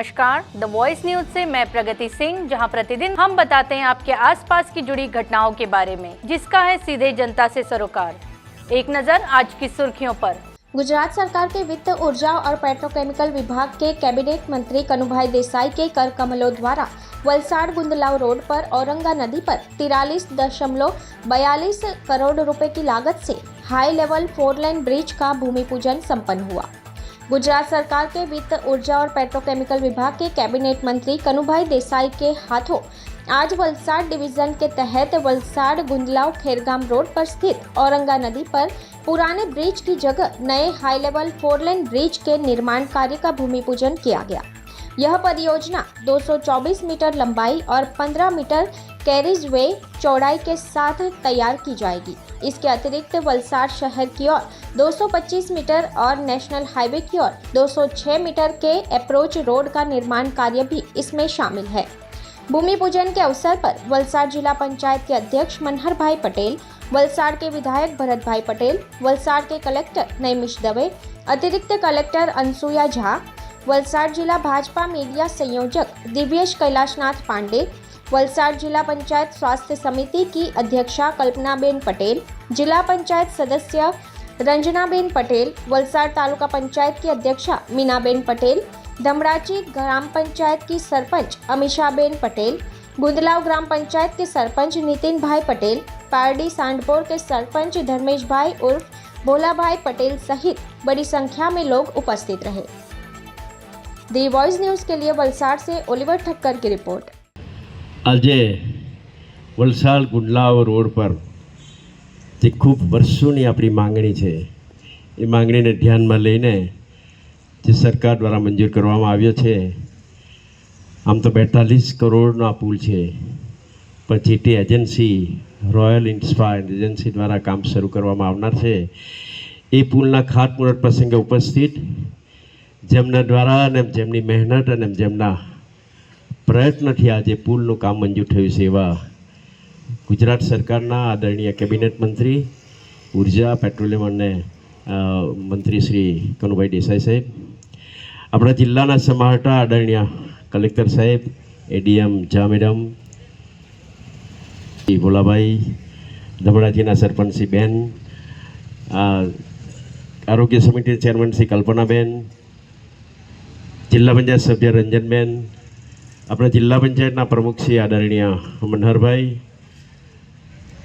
नमस्कार, the voice news से मैं प्रगति सिंह, जहां प्रतिदिन हम बताते हैं आपके आसपास की जुड़ी घटनाओं के बारे में, जिसका है सीधे जनता से सरोकार। एक नजर आज की सुर्खियों पर। गुजरात सरकार के वित्त, ऊर्जा और पेट्रोकेमिकल विभाग के कैबिनेट मंत्री कनुभाई देसाई के कर कमलों द्वारा वलसाड गुंदलाव रोड पर औरंगा नदी पर 43.42 करोड़ रुपए की लागत से हाई लेवल 4 लेन ब्रिज का भूमि पूजन संपन्न हुआ। गुजरात सरकार के वित्त, ऊर्जा और पेट्रोकेमिकल विभाग के कैबिनेट मंत्री कनुभाई देसाई के हाथों आज वलसाड डिवीजन के तहत वलसाड गुंदलाव खेरगाम रोड पर स्थित औरंगा नदी पर पुराने ब्रिज की जगह नए हाई लेवल 4 लेन ब्रिज के निर्माण कार्य का भूमि पूजन किया गया। यह परियोजना 224 मीटर लंबाई और 15 मीटर कैरिज वे चौड़ाई के साथ तैयार की जाएगी। इसके अतिरिक्त वलसाड शहर की ओर 225 मीटर और नेशनल हाईवे की ओर 206 मीटर के अप्रोच रोड का निर्माण कार्य भी इसमें शामिल है। भूमि पूजन के अवसर पर वलसाड जिला पंचायत के अध्यक्ष मनहर भाई पटेल, वलसाड के विधायक भरत भाई पटेल, वलसाड के कलेक्टर नैमिष दवे, अतिरिक्त कलेक्टर अनसुया झा, वलसाड जिला भाजपा मीडिया संयोजक दिव्येश कैलाशनाथ पांडे, वलसाड जिला पंचायत स्वास्थ्य समिति की अध्यक्षा कल्पनाबेन पटेल, जिला पंचायत सदस्य रंजनाबेन पटेल, वलसाड तालुका पंचायत की अध्यक्षा मीनाबेन पटेल, धमराची ग्राम पंचायत की सरपंच अमीषाबेन पटेल, गुंदलाव ग्राम पंचायत के सरपंच नितिन भाई पटेल, पारडी सांडपोर के सरपंच धर्मेश भाई उर्फ भोला भाई पटेल सहित बड़ी संख्या में लोग उपस्थित रहे। दी वॉइस न्यूज के लिए वलसाड से ओलिवर ठक्कर की रिपोर्ट। આજે વલસાડ ગુંદલાવ રોડ પર જે ખૂબ વર્ષોની આપણી માંગણી છે એ માંગણીને ધ્યાનમાં લઈને જે સરકાર દ્વારા મંજૂર કરવામાં આવ્યો છે, આમ તો 42 કરોડનો આ પુલ છે, પણ GT agency royal inspired agency દ્વારા કામ શરૂ કરવામાં આવનાર છે। એ પુલના ખાતમુહૂર્ત પ્રસંગે ઉપસ્થિત જેમના દ્વારા અને જેમની મહેનત અને જેમના પ્રયત્નથી આજે પુલનું કામ મંજૂર થયું છે એવા ગુજરાત સરકારના આદરણીય કેબિનેટ મંત્રી ઉર્જા, પેટ્રોલિયમ અને મંત્રી શ્રી કનુભાઈ દેસાઈ સાહેબ, આપણા જિલ્લાના સમાહર્તા આદરણીય કલેક્ટર સાહેબ, એડીએમ ઝા મેડમ, ભોલાભાઈ, ધમડાજીના સરપંચ શ્રી બેન, આરોગ્ય સમિતિ ચેરમેન શ્રી કલ્પનાબેન, જિલ્લા પંચાયત સભ્ય રંજનબેન, अपना जिला पंचायत प्रमुख श्री आदरणीय मनहर भाई,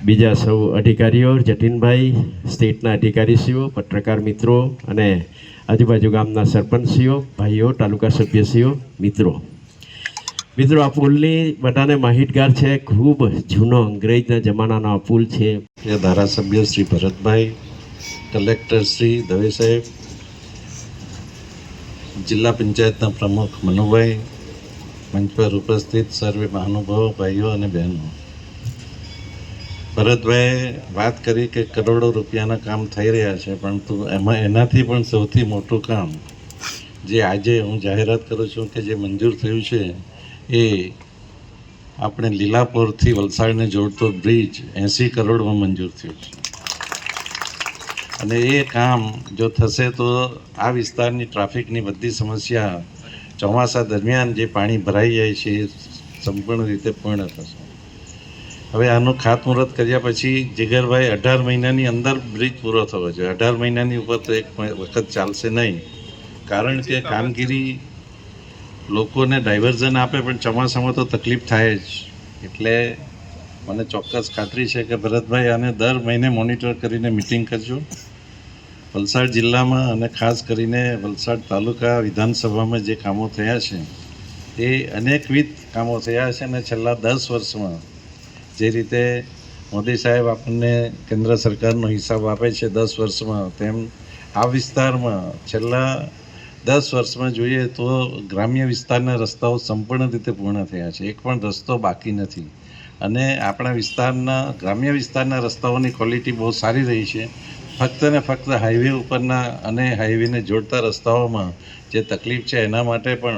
बीजा सौ अधिकारीओ, जतीन भाई, स्टेटना अधिकारीश्रीओ, पत्रकार मित्रों अने आजुबाजु गामना सरपंचश्रीओ, भाईओ, तालुका सभ्यश्रीओ, मित्रों आ पुलनी बधाने माहितगार है। खूब जूनो अंग्रेजना जमानानो आ पुल है। धारासभ्य श्री भरत भाई, कलेक्टर श्री दवे साहेब, जिला पंचायतना प्रमुख मनुभाई, मंच पर उपस्थित सर्वे महानुभाव भाईओ और बहनों, भरतभाई बात करी कि करोड़ों रुपयाना काम थई रह्या छे, परंतु एमां एनाथी पण सौथी मोटुं काम जे आजे हूँ जाहेरात करूँ छूँ कि जे मंजूर थयुं छे ए आपणे लीलापुरथी वलसाडने जोड़तो ब्रिज 80 करोड़ में मंजूर थयुं छे। अने ए काम जो थशे तो आ विस्तारनी ट्राफिकनी बधी समस्या ચોમાસા દરમિયાન જે પાણી ભરાઈ જાય છે એ સંપૂર્ણ રીતે પૂર્ણ થશે। હવે આનું ખાતમુહૂર્ત કર્યા પછી જીગરભાઈ 18 મહિનાની અંદર બ્રિજ પૂરો થવો જોઈએ। 18 મહિનાની ઉપર તો એક વખત ચાલશે નહીં, કારણ કે કામગીરી લોકોને ડાયવર્ઝન આપે પણ ચોમાસામાં તો તકલીફ થાય જ। એટલે મને ચોક્કસ ખાતરી છે કે ભરતભાઈ આને દર મહિને મોનિટર કરીને મિટિંગ કરજો। वलसाड जिल्ला में अने खास करीने वलसाड तालुका विधानसभा में जे कामों थया छे ए अनेकविध कामों थया छे अने छेल्ला 10 वर्ष में जे रीते मोदी साहेब आपने केंद्र सरकारनो हिसाब आपे छे 10 वर्ष में, तेम आ विस्तार में छेल्ला 10 वर्ष में जोईए तो ग्राम्य विस्तारना रस्ताओ संपूर्ण रीते पूर्ण थया छे। एक पण रस्तो बाकी नथी अने आपणा विस्तारना ग्राम्य विस्तारना रस्ताओनी क्वॉलिटी बहुत सारी रही है। फक्त ने फक्त हाईवे उपरना अने हाईवे ने जोड़ता रस्ताओं में जे तकलीफ है एना माटे पण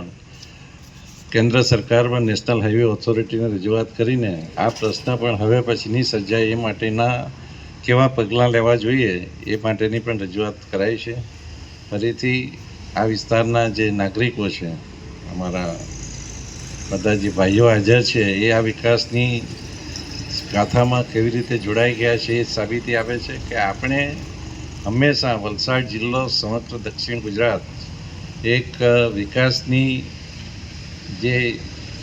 केंद्र सरकार में नेशनल हाईवे ऑथोरिटी ने रजूआत करीने आ प्रश्न पण हवे पछी नहीं सर्जाय ए माटेना केवा पगलां लेवा जोईए ए माटेनी पण रजूआत कराई छे। फरीथी आ विस्तारना जे नागरिको छे અમારા બધા જે ભાઈઓ હાજર છે એ આ વિકાસની ગાથામાં કેવી રીતે જોડાઈ ગયા છે એ સાબિતી આપે છે કે આપણે હંમેશા વલસાડ જિલ્લો સમગ્ર દક્ષિણ ગુજરાત એક વિકાસની જે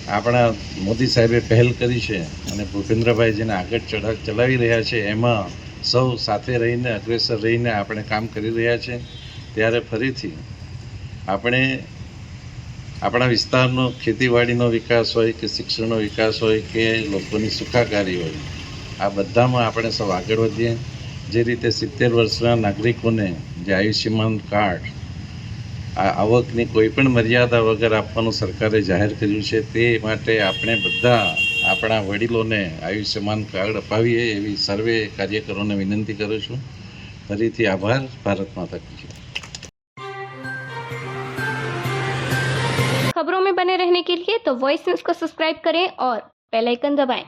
આપણા મોદી સાહેબે પહેલ કરી છે અને ભૂપેન્દ્રભાઈ જેને આગળ ચલાવી રહ્યા છે એમાં સૌ સાથે રહીને અગ્રેસર રહીને આપણે કામ કરી રહ્યા છે. ત્યારે ફરીથી આપણે આપણા વિસ્તારનો ખેતીવાડીનો વિકાસ હોય કે શિક્ષણનો વિકાસ હોય કે લોકોની સુખાકારી હોય, આ બધામાં આપણે સૌ આગળ વધીએ. જે રીતે 70 વર્ષના નાગરિકોને જે આયુષ્યમાન કાર્ડ આ આવકની કોઈ પણ મર્યાદા વગર આપવાનું સરકારે જાહેર કર્યું છે, તે માટે આપણે બધા આપણા વડીલોને આયુષ્યમાન કાર્ડ અપાવીએ એવી સર્વે કાર્યકરોને વિનંતી કરું છું. ફરીથી આભાર. ભારત માતા કી જય. खबरों में बने रहने के लिए तो वॉइस न्यूज को सब्सक्राइब करें और बेल आइकन दबाएं।